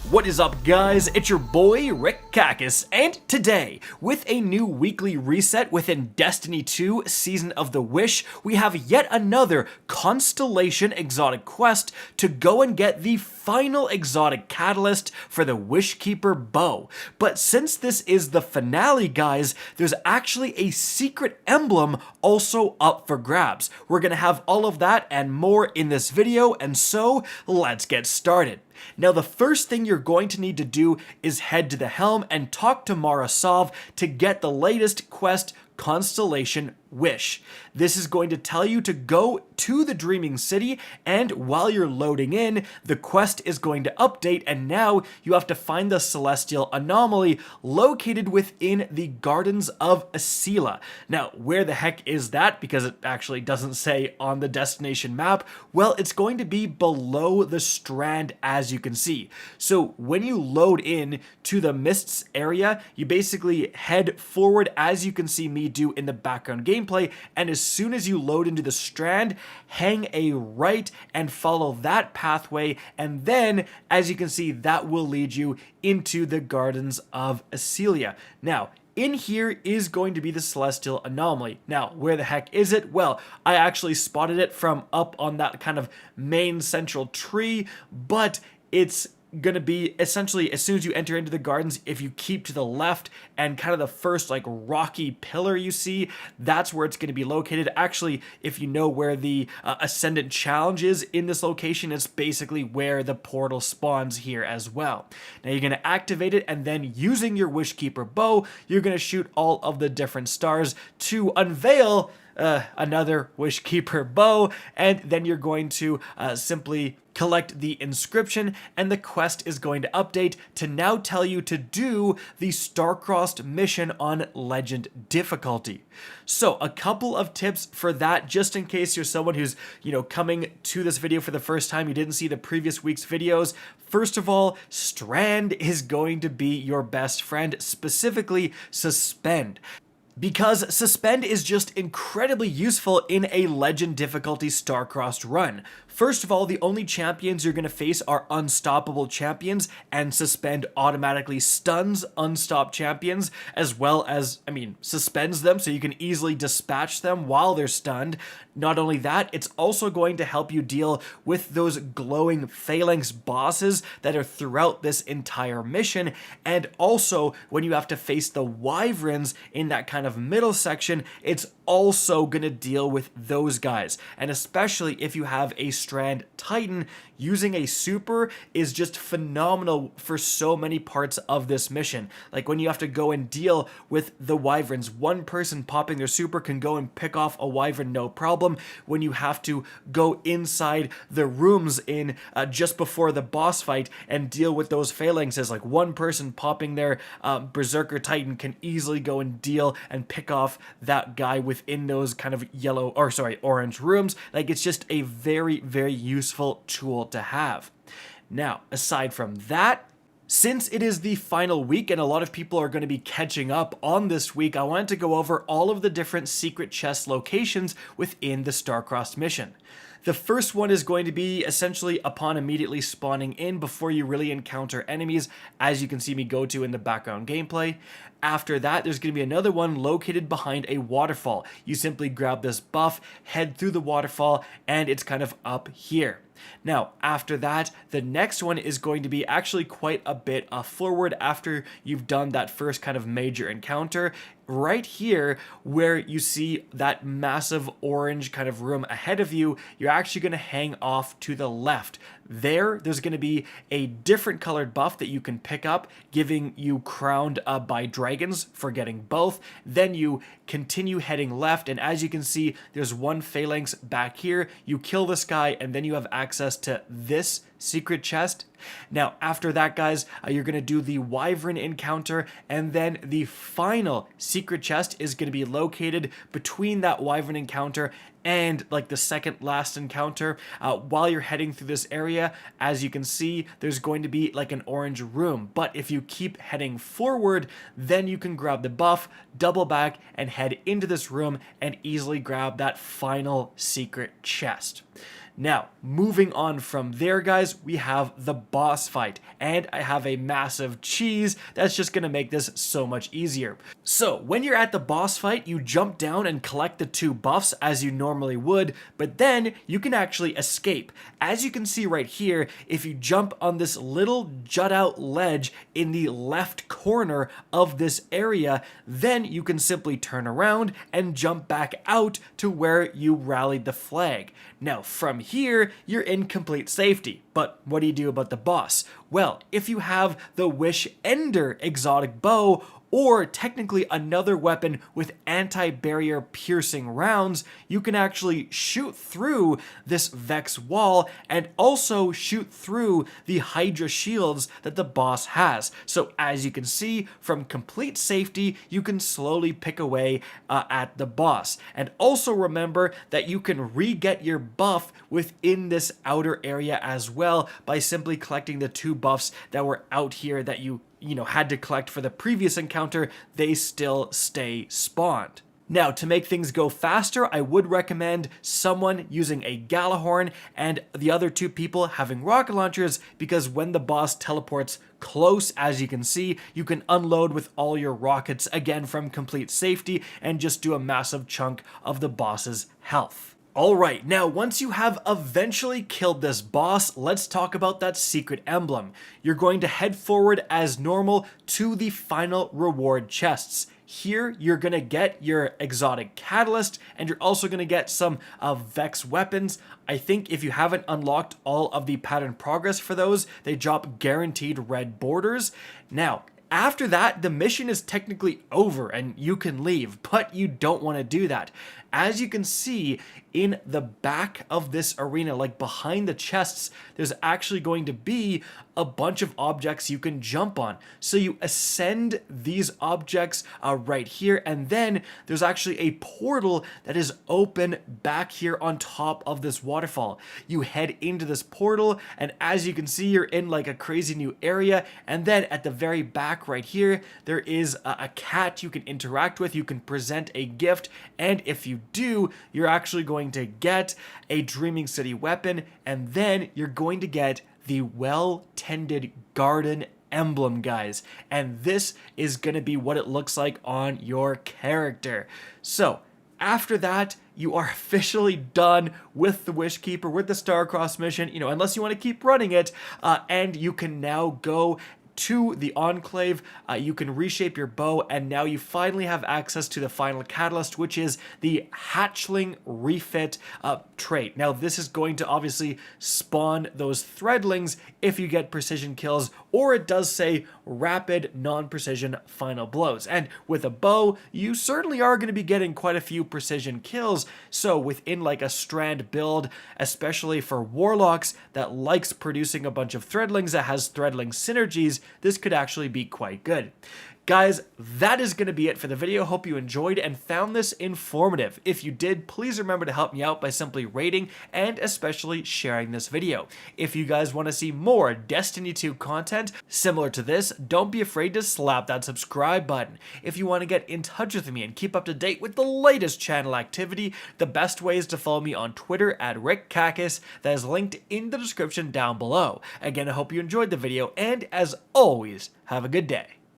What is up, guys? It's your boy Rick Kakis, and today, with a new weekly reset within Destiny 2 Season of the Wish, we have yet another Constellation Exotic quest to go and get the final exotic catalyst for the Wishkeeper bow. But since this is the finale, guys, there's actually a secret emblem also up for grabs. We're gonna have all of that and more in this video, and so let's get started. Now, the first thing you're going to need to do is head to the helm and talk to Marasov to get the latest quest, Constellation Wish. This is going to tell you to go to the Dreaming City, and while you're loading in, the quest is going to update, and now you have to find the celestial anomaly located within the Gardens of Asila. Now, where the heck is that? Because it actually doesn't say on the destination map. Well, it's going to be below the Strand, as you can see. So when you load in to the Mists area, you basically head forward, as you can see me do in the background gameplay, and as soon as you load into the Strand, hang a right and follow that pathway, and then, as you can see, that will lead you into the Gardens of Asila. Now, in here is going to be the celestial anomaly. Now, where the heck is it? Well, I actually spotted it from up on that kind of main central tree, but it's gonna be essentially as soon as you enter into the gardens, if you keep to the left and kind of the first like rocky pillar you see, that's where it's gonna be located. Actually, if you know where the Ascendant Challenge is in this location, it's basically where the portal spawns here as well. Now you're gonna activate it, and then using your Wishkeeper bow, you're gonna shoot all of the different stars to unveil another Wishkeeper bow, and then you're going to simply collect the inscription, and the quest is going to update to now tell you to do the Starcrossed mission on Legend difficulty. So a couple of tips for that, just in case you're someone who's, coming to this video for the first time, you didn't see the previous week's videos. First of all, Strand is going to be your best friend, specifically Suspend, because Suspend is just incredibly useful in a Legend difficulty Starcrossed run. First of all, the only champions you're going to face are unstoppable champions, and Suspend automatically stuns unstopped champions, as well as, suspends them so you can easily dispatch them while they're stunned. Not only that, it's also going to help you deal with those glowing phalanx bosses that are throughout this entire mission, and also when you have to face the wyverns in that kind of middle section, it's also going to deal with those guys. And especially if you have a Strand Titan, using a super is just phenomenal for so many parts of this mission. Like when you have to go and deal with the wyverns, one person popping their super can go and pick off a wyvern no problem. When you have to go inside the rooms in just before the boss fight and deal with those phalanxes, like one person popping their Berserker Titan can easily go and deal and pick off that guy within those kind of orange rooms. Like, it's just a very, very useful tool to have. Now, aside from that, since it is the final week and a lot of people are going to be catching up on this week, I wanted to go over all of the different secret chest locations within the Starcrossed mission. The first one is going to be essentially upon immediately spawning in before you really encounter enemies, as you can see me go to in the background gameplay. After that, there's going to be another one located behind a waterfall. You simply grab this buff, head through the waterfall, and it's kind of up here. Now, after that, the next one is going to be actually quite a bit forward after you've done that first kind of major encounter. Right here, where you see that massive orange kind of room ahead of you, you're actually going to hang off to the left. There's going to be a different colored buff that you can pick up, giving you crowned by dragons for getting both. Then you continue heading left, and as you can see, there's one phalanx back here. You kill this guy, and then you have access to this secret chest. Now, after that, guys, you're going to do the wyvern encounter, and then the final secret chest is going to be located between that wyvern encounter and like the second last encounter. While you're heading through this area, as you can see, there's going to be like an orange room, but if you keep heading forward, then you can grab the buff, double back, and head into this room and easily grab that final secret chest. Now, moving on from there, guys, we have the boss fight, and I have a massive cheese that's just gonna make this so much easier. So, when you're at the boss fight, you jump down and collect the 2 buffs as you normally would, but then you can actually escape. As you can see right here, if you jump on this little jut out ledge in the left corner of this area, then you can simply turn around and jump back out to where you rallied the flag. Now, from here, you're in complete safety. But what do you do about the boss? Well, if you have the Wish Ender exotic bow, or technically another weapon with anti-barrier piercing rounds, you can actually shoot through this Vex wall and also shoot through the Hydra shields that the boss has. So as you can see, from complete safety, you can slowly pick away at the boss. And also remember that you can re-get your buff within this outer area as well by simply collecting the 2 buffs that were out here that you had to collect for the previous encounter. They still stay spawned. Now, to make things go faster, I would recommend someone using a Galahorn and the other 2 people having rocket launchers, because when the boss teleports close, as you can see, you can unload with all your rockets again from complete safety and just do a massive chunk of the boss's health. Alright, now once you have eventually killed this boss, let's talk about that secret emblem. You're going to head forward as normal to the final reward chests. Here, you're going to get your exotic catalyst, and you're also going to get some Vex weapons. I think if you haven't unlocked all of the pattern progress for those, they drop guaranteed red borders. Now, after that, the mission is technically over and you can leave, but you don't want to do that. As you can see in the back of this arena, like behind the chests, there's actually going to be a bunch of objects you can jump on. So you ascend these objects right here, and then there's actually a portal that is open back here on top of this waterfall. You head into this portal, and as you can see, you're in like a crazy new area, and then at the very back right here, there is a cat you can interact with. You can present a gift, and if you do, you're actually going to get a Dreaming City weapon, and then you're going to get the Well-Tended Garden emblem, guys. And this is going to be what it looks like on your character. So, after that, you are officially done with the Wishkeeper, with the Starcrossed mission, unless you want to keep running it, and you can now go to the Enclave. You can reshape your bow, and now you finally have access to the final catalyst, which is the Hatchling Refit trait. Now, this is going to obviously spawn those threadlings if you get precision kills, or it does say rapid non-precision final blows. And with a bow, you certainly are going to be getting quite a few precision kills. So within like a Strand build, especially for Warlocks that likes producing a bunch of threadlings, that has threadling synergies, this could actually be quite good. Guys, that is going to be it for the video. Hope you enjoyed and found this informative. If you did, please remember to help me out by simply rating and especially sharing this video. If you guys want to see more Destiny 2 content similar to this, don't be afraid to slap that subscribe button. If you want to get in touch with me and keep up to date with the latest channel activity, the best way is to follow me on Twitter at RickKakis. That is linked in the description down below. Again, I hope you enjoyed the video, and as always, have a good day.